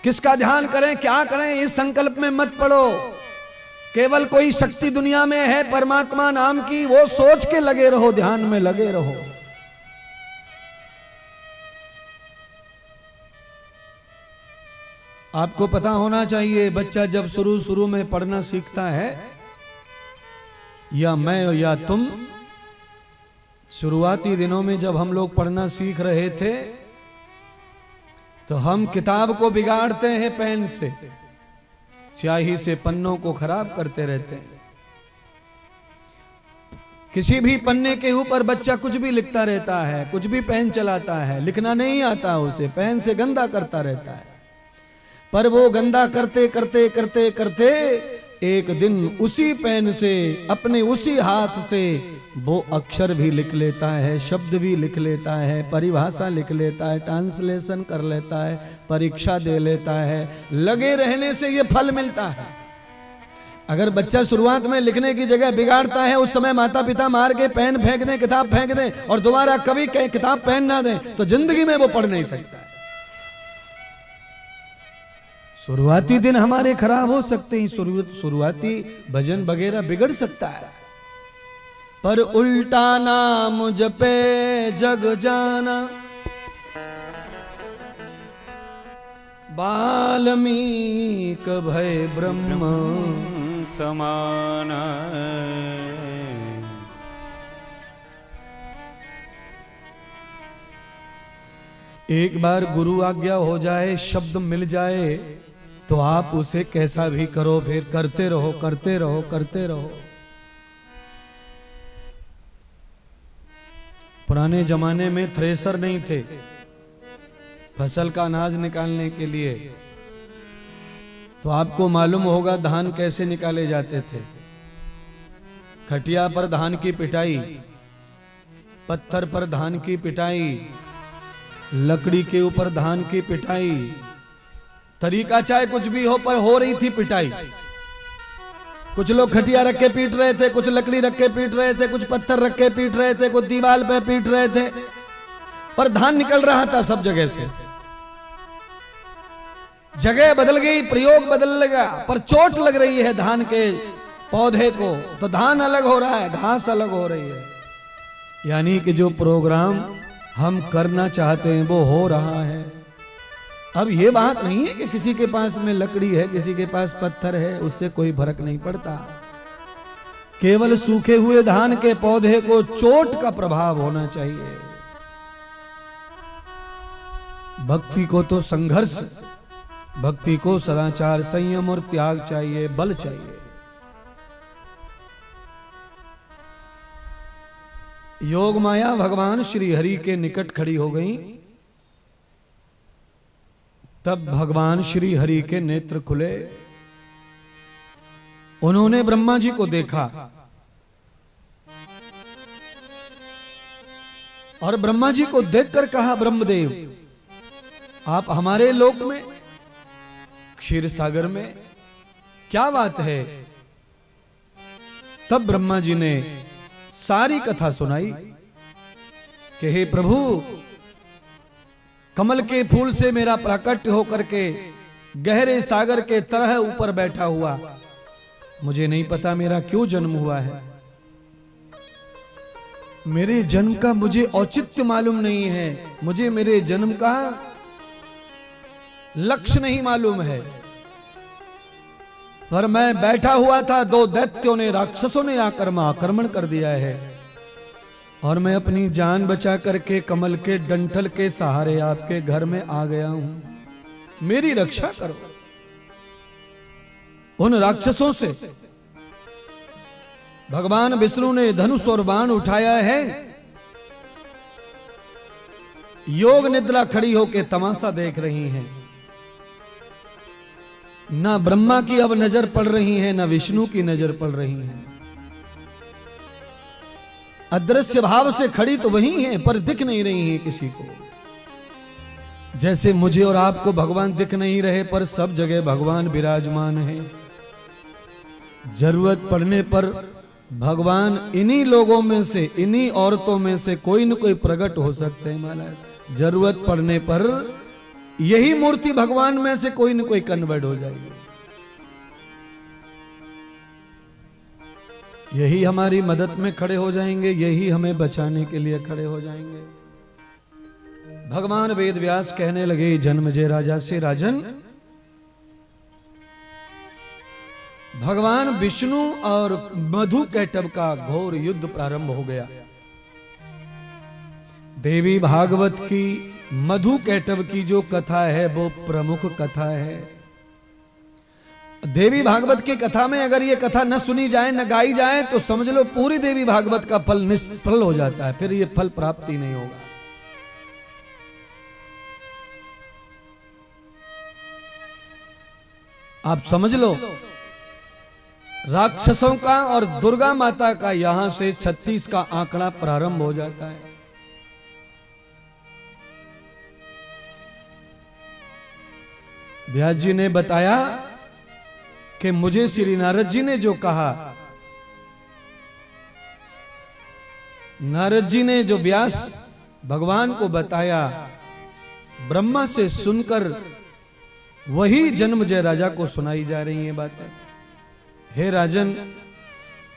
किसका ध्यान करें, क्या करें, इस संकल्प में मत पड़ो। केवल कोई शक्ति दुनिया में है परमात्मा नाम की, वो सोच के लगे रहो, ध्यान में लगे रहो। आपको पता होना चाहिए, बच्चा जब शुरू में पढ़ना सीखता है, या मैं या तुम, शुरुआती दिनों में जब हम लोग पढ़ना सीख रहे थे तो हम किताब को बिगाड़ते हैं पेन से, स्याही से पन्नों को खराब करते रहते हैं। किसी भी पन्ने के ऊपर बच्चा कुछ भी लिखता रहता है, कुछ भी पेन चलाता है, लिखना नहीं आता उसे, पेन से गंदा करता रहता है। पर वो गंदा करते करते करते करते एक दिन उसी पेन से, अपने उसी हाथ से वो अक्षर भी लिख लेता है, शब्द भी लिख लेता है, परिभाषा लिख लेता है, ट्रांसलेशन कर लेता है, परीक्षा दे लेता है। लगे रहने से ये फल मिलता है। अगर बच्चा शुरुआत में लिखने की जगह बिगाड़ता है, उस समय माता पिता मार के पेन फेंक दें, किताब फेंक दें और दोबारा कभी किताब पेन ना दें, तो जिंदगी में वो पढ़ नहीं सकता है। शुरुआती दिन हमारे खराब हो सकते हैं, शुरुआती भजन वगैरह बिगड़ सकता है, पर उल्टा नाम जपे जग जाना, वाल्मीक भय ब्रह्म समाना। एक बार गुरु आज्ञा हो जाए, शब्द मिल जाए, तो आप उसे कैसा भी करो, फिर करते रहो करते रहो करते रहो। पुराने जमाने में थ्रेसर नहीं थे फसल का अनाज निकालने के लिए, तो आपको मालूम होगा धान कैसे निकाले जाते थे। खटिया पर धान की पिटाई, पत्थर पर धान की पिटाई, लकड़ी के ऊपर धान की पिटाई, तरीका चाहे कुछ भी हो, पर हो रही थी पिटाई। कुछ लोग खटिया रख के पीट रहे थे, कुछ लकड़ी रख के पीट रहे थे, कुछ पत्थर रख के पीट रहे थे, कुछ दीवार पे पीट रहे थे, पर धान निकल रहा था सब जगह से। जगह बदल गई, प्रयोग बदल लगा, पर चोट लग रही है धान के पौधे को, तो धान अलग हो रहा है, घास अलग हो रही है। यानी कि जो प्रोग्राम हम करना चाहते हैं वो हो रहा है। अब ये बात नहीं है कि किसी के पास में लकड़ी है, किसी के पास पत्थर है, उससे कोई फर्क नहीं पड़ता। केवल सूखे हुए धान के पौधे को चोट का प्रभाव होना चाहिए। भक्ति को तो संघर्ष, भक्ति को सदाचार, संयम और त्याग चाहिए, बल चाहिए। योग माया भगवान श्री हरि के निकट खड़ी हो गई, तब भगवान श्री हरि के नेत्र खुले। उन्होंने ब्रह्मा जी को देखा और ब्रह्मा जी को देखकर कहा, ब्रह्मदेव आप हमारे लोक में, क्षीर सागर में, क्या बात है? तब ब्रह्मा जी ने सारी कथा सुनाई कि हे प्रभु, कमल के फूल से मेरा प्राकट्य होकर के गहरे सागर के तरह ऊपर बैठा हुआ, मुझे नहीं पता मेरा क्यों जन्म हुआ है। मेरे जन्म का मुझे औचित्य मालूम नहीं है, मुझे मेरे जन्म का लक्ष्य नहीं मालूम है, पर मैं बैठा हुआ था, दो दैत्यों ने, राक्षसों ने आकर आक्रमण कर दिया है और मैं अपनी जान बचा करके कमल के डंठल के सहारे आपके घर में आ गया हूं, मेरी रक्षा करो। उन राक्षसों से भगवान विष्णु ने धनुष और बाण उठाया है। योग निद्रा खड़ी होकर तमाशा देख रही हैं। ना ब्रह्मा की अब नजर पड़ रही है, ना विष्णु की नजर पड़ रही है। अदृश्य भाव से खड़ी तो वही है, पर दिख नहीं रही है किसी को। जैसे मुझे और आपको भगवान दिख नहीं रहे, पर सब जगह भगवान विराजमान है। जरूरत पड़ने पर भगवान इन्हीं लोगों में से, इन्हीं औरतों में से कोई न कोई प्रकट हो सकते हैं महाराज। जरूरत पड़ने पर यही मूर्ति भगवान में से कोई न कोई कन्वर्ट हो जाएगी। यही हमारी मदद में खड़े हो जाएंगे, यही हमें बचाने के लिए खड़े हो जाएंगे। भगवान वेद व्यास कहने लगे जन्मजय राजा से, राजन भगवान विष्णु और मधु कैटभ का घोर युद्ध प्रारंभ हो गया। देवी भागवत की मधु कैटभ की जो कथा है वो प्रमुख कथा है। देवी भागवत की कथा में अगर ये कथा न सुनी जाए न गाई जाए तो समझ लो पूरी देवी भागवत का फल निष्फल हो जाता है, फिर ये फल प्राप्ति नहीं होगा। आप समझ लो राक्षसों का और दुर्गा माता का यहां से 36 का आंकड़ा प्रारंभ हो जाता है। व्यास जी ने बताया कि मुझे श्री नारद जी ने जो कहा, नारद जी ने जो व्यास भगवान को बताया ब्रह्मा से सुनकर वही जन्मजय राजा को सुनाई जा रही है बातें। हे राजन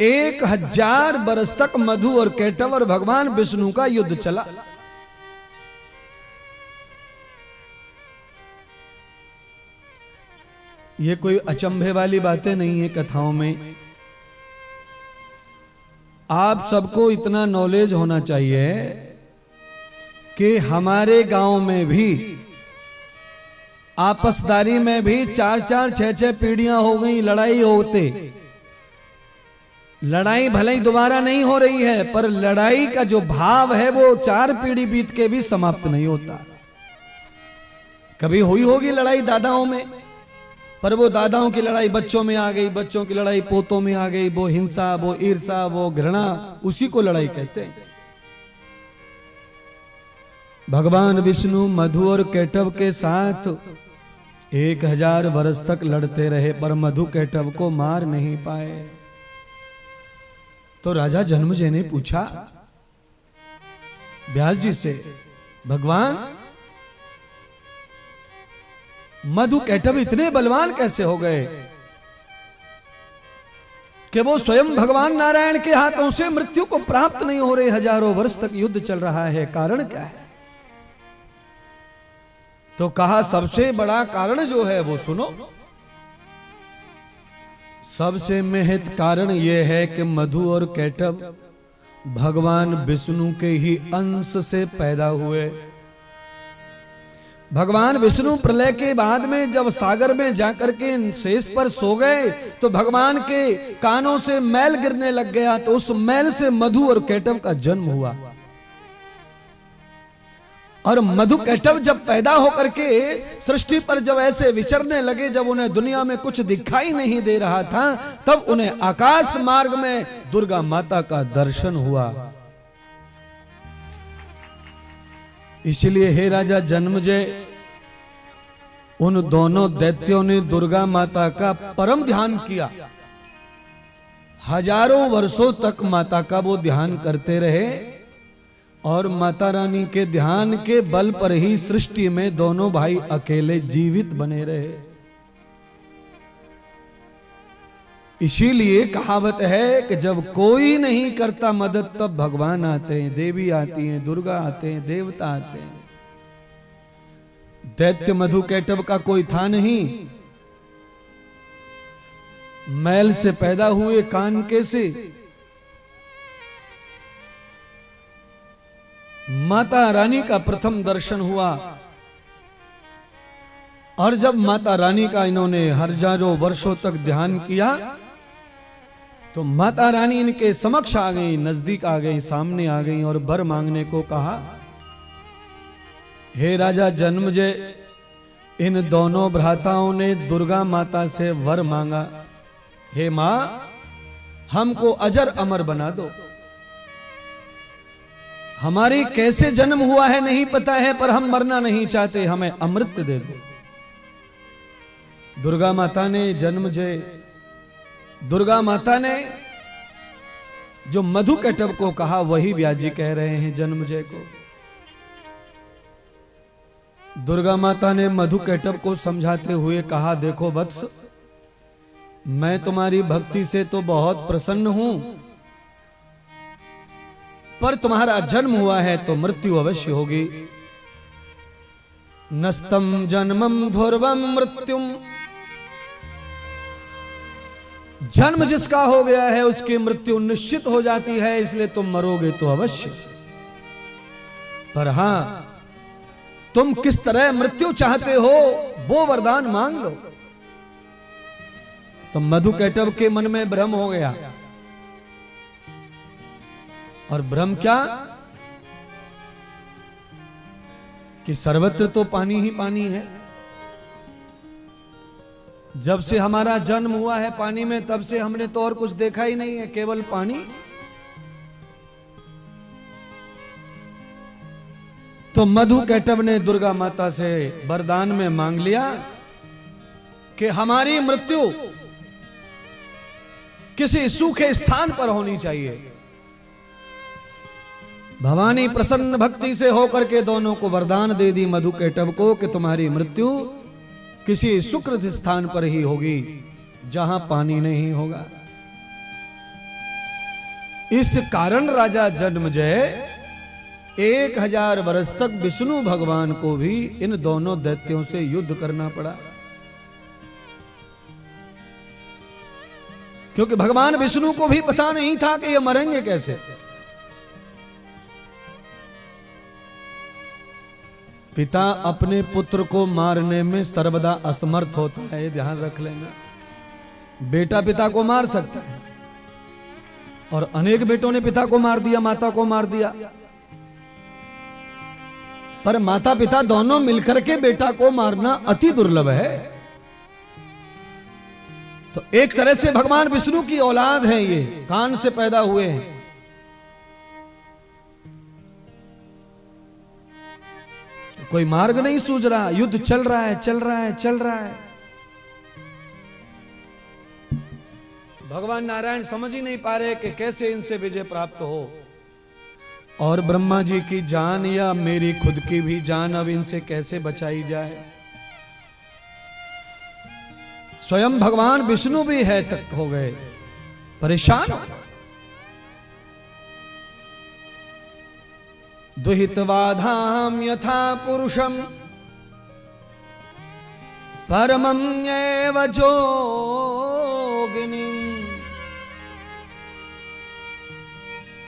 1000 बरस तक मधु और कैटभ और भगवान विष्णु का युद्ध चला। ये कोई अचंभे वाली बातें नहीं है कथाओं में। आप सबको इतना नॉलेज होना चाहिए कि हमारे गांव में भी आपसदारी में भी 4-4, 6-6 पीढ़ियां हो गई लड़ाई होते। लड़ाई भले ही दोबारा नहीं हो रही है पर लड़ाई का जो भाव है वो 4 पीढ़ी बीत के भी समाप्त नहीं होता। कभी हुई होगी लड़ाई दादाओं में, पर वो दादाओं की लड़ाई बच्चों में आ गई, बच्चों की लड़ाई पोतों में आ गई। वो हिंसा, वो ईर्षा, वो घृणा, उसी को लड़ाई कहते हैं। भगवान विष्णु मधु और कैटभ के साथ 1000 वर्ष तक लड़ते रहे पर मधु कैटभ को मार नहीं पाए। तो राजा जन्मजय ने पूछा व्यास जी से, भगवान मधु कैटभ इतने बलवान कैसे हो गए कि वो स्वयं भगवान नारायण के हाथों से मृत्यु को प्राप्त नहीं हो रहे? हजारों वर्ष तक युद्ध चल रहा है, कारण क्या है? तो कहा सबसे बड़ा कारण जो है वो सुनो। सबसे महत्व कारण यह है कि मधु और कैटभ भगवान विष्णु के ही अंश से पैदा हुए। भगवान विष्णु प्रलय के बाद में जब सागर में जाकर के शेष पर सो गए तो भगवान के कानों से मैल गिरने लग गया, तो उस मैल से मधु और कैटभ का जन्म हुआ। और मधु कैटभ जब पैदा होकर के सृष्टि पर जब ऐसे विचरने लगे, जब उन्हें दुनिया में कुछ दिखाई नहीं दे रहा था, तब उन्हें आकाश मार्ग में दुर्गा माता का दर्शन हुआ। इसलिए हे राजा जन्मजय, उन दोनों दैत्यों ने दुर्गा माता का परम ध्यान किया। हजारों वर्षों तक माता का वो ध्यान करते रहे और माता रानी के ध्यान के बल पर ही सृष्टि में दोनों भाई अकेले जीवित बने रहे। इसीलिए कहावत है कि जब कोई नहीं करता मदद तब भगवान आते हैं, देवी आती हैं, दुर्गा आते हैं, देवता आते हैं। दैत्य मधु कैटभ का कोई था नहीं, मैल से पैदा हुए, कान के से। माता रानी का प्रथम दर्शन हुआ और जब माता रानी का इन्होंने हजारों वर्षों तक ध्यान किया तो माता रानी इनके समक्ष आ गई, नजदीक आ गई, सामने आ गई और वर मांगने को कहा। हे राजा जन्मजय, इन दोनों भ्राताओं ने दुर्गा माता से वर मांगा, हे मां हमको अजर अमर बना दो। हमारी कैसे जन्म हुआ है नहीं पता है, पर हम मरना नहीं चाहते, हमें अमृत दे दो। दुर्गा माता ने दुर्गा माता ने जो मधु कैटभ को कहा वही व्यास जी कह रहे हैं जन्मजय को। दुर्गा माता ने मधु कैटभ को समझाते हुए कहा, देखो वत्स, मैं तुम्हारी भक्ति से तो बहुत प्रसन्न हूं, पर तुम्हारा जन्म हुआ है तो मृत्यु अवश्य होगी। नस्तम जन्मम ध्रुवम मृत्युम, जन्म जिसका हो गया है उसकी मृत्यु निश्चित हो जाती है, इसलिए तुम मरोगे तो अवश्य। पर हां, तुम किस तरह मृत्यु चाहते हो वो वरदान मांग लो। तो मधु कैटभ के मन में भ्रम हो गया। और भ्रम क्या कि सर्वत्र तो पानी ही पानी है। जब से हमारा जन्म हुआ है पानी में, तब से हमने तो और कुछ देखा ही नहीं है, केवल पानी। तो मधु कैटभ ने दुर्गा माता से वरदान में मांग लिया कि हमारी मृत्यु किसी सूखे स्थान पर होनी चाहिए। भवानी प्रसन्न भक्ति से होकर के दोनों को वरदान दे दी मधु कैटभ को कि तुम्हारी मृत्यु किसी सुकृत स्थान पर ही होगी जहां पानी नहीं होगा। इस कारण राजा जन्मजय 1000 वर्ष तक विष्णु भगवान को भी इन दोनों दैत्यों से युद्ध करना पड़ा, क्योंकि भगवान विष्णु को भी पता नहीं था कि ये मरेंगे कैसे। पिता अपने पुत्र को मारने में सर्वदा असमर्थ होता है, ये ध्यान रख लेना। बेटा पिता को मार सकता है, और अनेक बेटों ने पिता को मार दिया, माता को मार दिया, पर माता पिता दोनों मिलकर के बेटा को मारना अति दुर्लभ है। तो एक तरह से भगवान विष्णु की औलाद है, ये कान से पैदा हुए हैं। कोई मार्ग नहीं सूझ रहा, युद्ध चल रहा है, चल रहा है, चल रहा है। भगवान नारायण समझ ही नहीं पा रहे कि कैसे इनसे विजय प्राप्त हो। और ब्रह्मा जी की जान या मेरी खुद की भी जान अब इनसे कैसे बचाई जाए। स्वयं भगवान विष्णु भी है तक हो गए परेशान। दुहितवाधाम यथा पुरुषम परमं एव जोगिनी।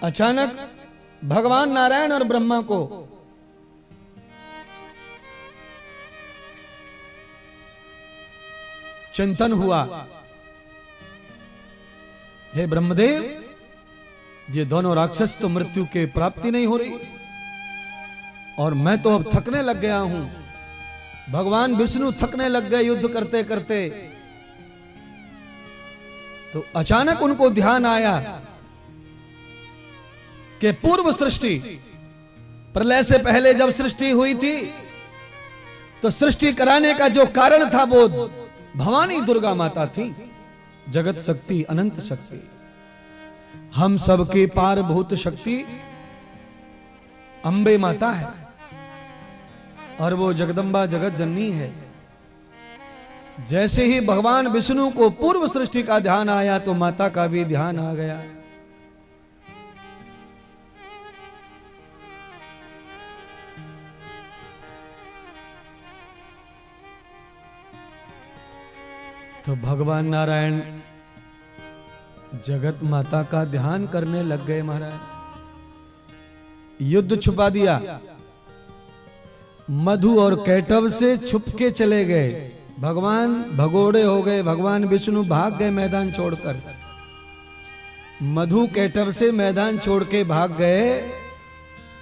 अचानक भगवान नारायण और ब्रह्मा को चिंतन हुआ, हे ब्रह्मदेव, ये दोनों राक्षस तो मृत्यु के प्राप्ति नहीं हो रही, और मैं तो अब थकने लग गया हूं। भगवान विष्णु थकने लग गए युद्ध करते करते। तो अचानक उनको ध्यान आया कि पूर्व सृष्टि, प्रलय से पहले जब सृष्टि हुई थी, तो सृष्टि कराने का जो कारण था वो भवानी दुर्गा माता थी, जगत शक्ति, अनंत शक्ति, हम सबके पारभूत शक्ति अंबे माता है, और वो जगदम्बा जगत जननी है। जैसे ही भगवान विष्णु को पूर्व सृष्टि का ध्यान आया तो माता का भी ध्यान आ गया। तो भगवान नारायण जगत माता का ध्यान करने लग गए। महाराज युद्ध छुपा दिया, मधु और कैटभ से छुप के चले गए। भगवान भगोड़े हो गए, भगवान विष्णु भाग गए मैदान छोड़कर। मधु कैटभ से मैदान छोड़ के भाग गए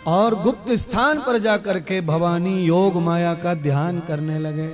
और गुप्त स्थान पर जाकर के भवानी योग माया का ध्यान करने लगे।